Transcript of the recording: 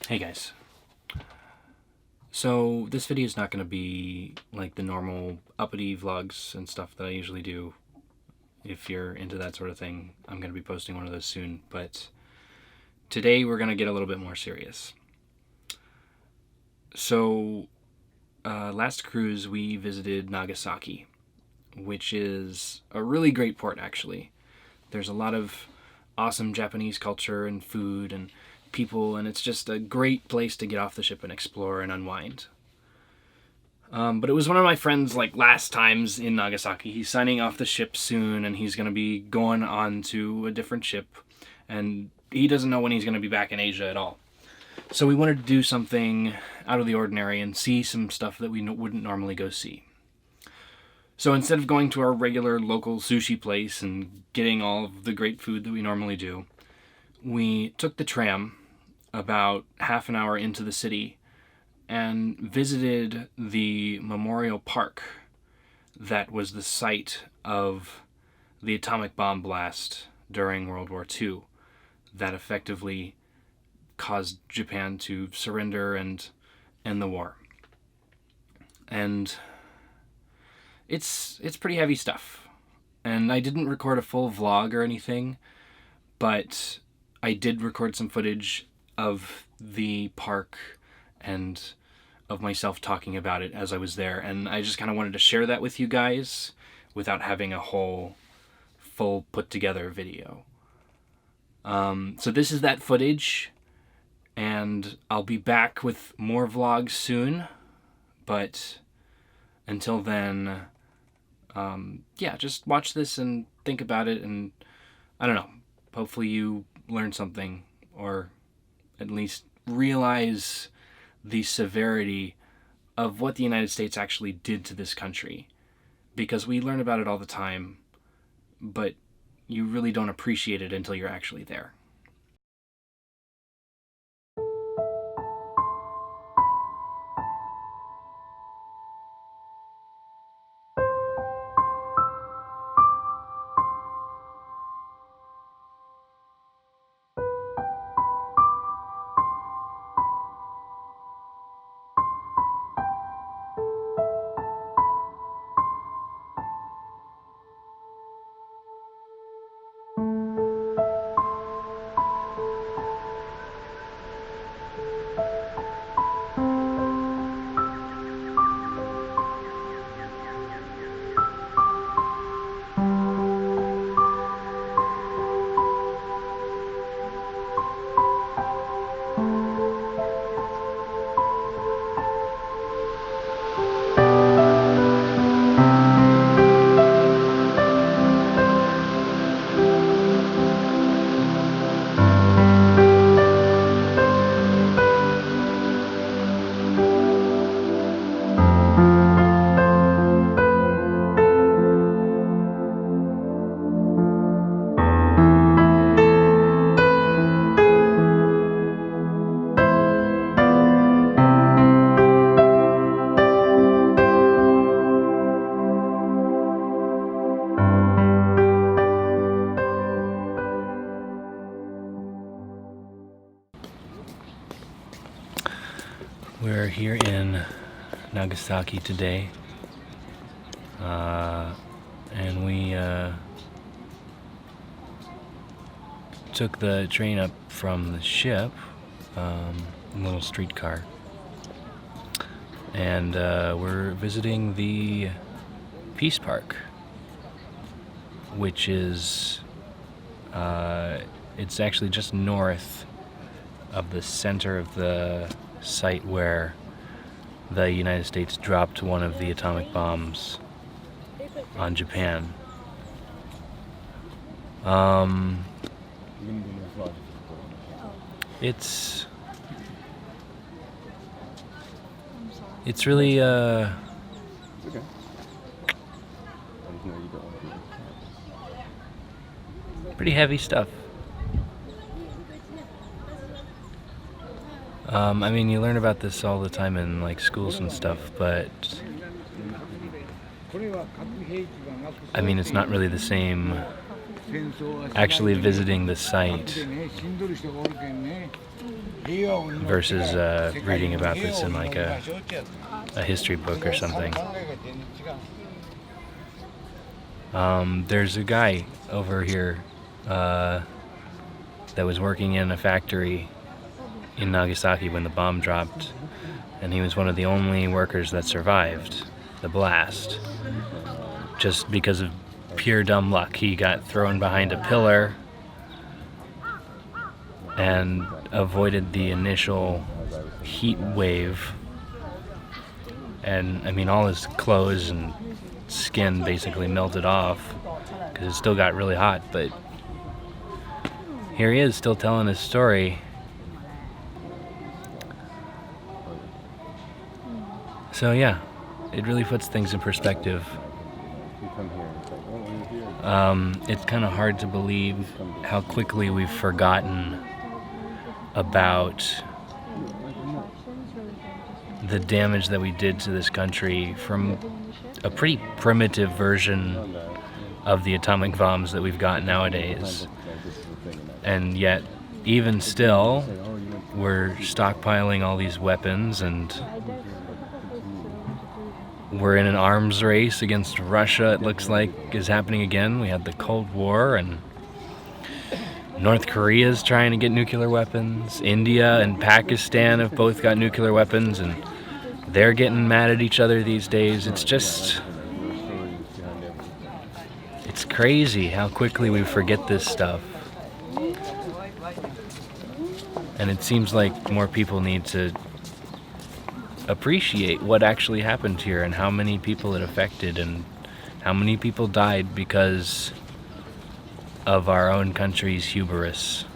Hey guys. So this video is not going to be like the normal uppity vlogs and stuff that I usually do. If you're into that sort of thing, I'm going to be posting one of those soon, but today we're going to get a little bit more serious. So last cruise we visited Nagasaki, which is a really great port actually. There's a lot of awesome Japanese culture and food and people, and it's just a great place to get off the ship and explore and unwind. But it was one of my friends' last times in Nagasaki. He's signing off the ship soon, and he's going to be going on to a different ship, and he doesn't know when he's going to be back in Asia at all. So we wanted to do something out of the ordinary and see some stuff that we wouldn't normally go see. So instead of going to our regular local sushi place and getting all of the great food that we normally do, we took the tram about half an hour into the city and visited the memorial park that was the site of the atomic bomb blast during World War II that effectively caused Japan to surrender and end the war. And it's pretty heavy stuff. And I didn't record a full vlog or anything, but I did record some footage of the park and of myself talking about it as I was there, and I just kind of wanted to share that with you guys without having a whole full put together video. So this is that footage, and I'll be back with more vlogs soon, but until then, yeah, just watch this and think about it, and I don't know, hopefully you learn something, or at least realize the severity of what the United States actually did to this country. Because we learn about it all the time, but you really don't appreciate it until you're actually there. We're here in Nagasaki today, and we took the train up from the ship, a little streetcar, and we're visiting the Peace Park, which is, it's actually just north of the center of the site where the United States dropped one of the atomic bombs on Japan. It's really pretty heavy stuff. I mean, you learn about this all the time in schools and stuff, but I mean, it's not really the same actually visiting the site versus reading about this in like a history book or something. There's a guy over here that was working in a factory in Nagasaki when the bomb dropped, and he was one of the only workers that survived the blast. Just because of pure dumb luck, he got thrown behind a pillar and avoided the initial heat wave. And I mean, all his clothes and skin basically melted off because it still got really hot, but here he is still telling his story. So yeah, it really puts things in perspective. It's kind of hard to believe how quickly we've forgotten about the damage that we did to this country from a pretty primitive version of the atomic bombs that we've got nowadays. And yet, even still, we're stockpiling all these weapons, and we're in an arms race against Russia, it looks like, is happening again. We had the Cold War, and North Korea's trying to get nuclear weapons. India and Pakistan have both got nuclear weapons, and they're getting mad at each other these days. It's just... it's crazy how quickly we forget this stuff. And it seems like more people need to appreciate what actually happened here and how many people it affected and how many people died because of our own country's hubris.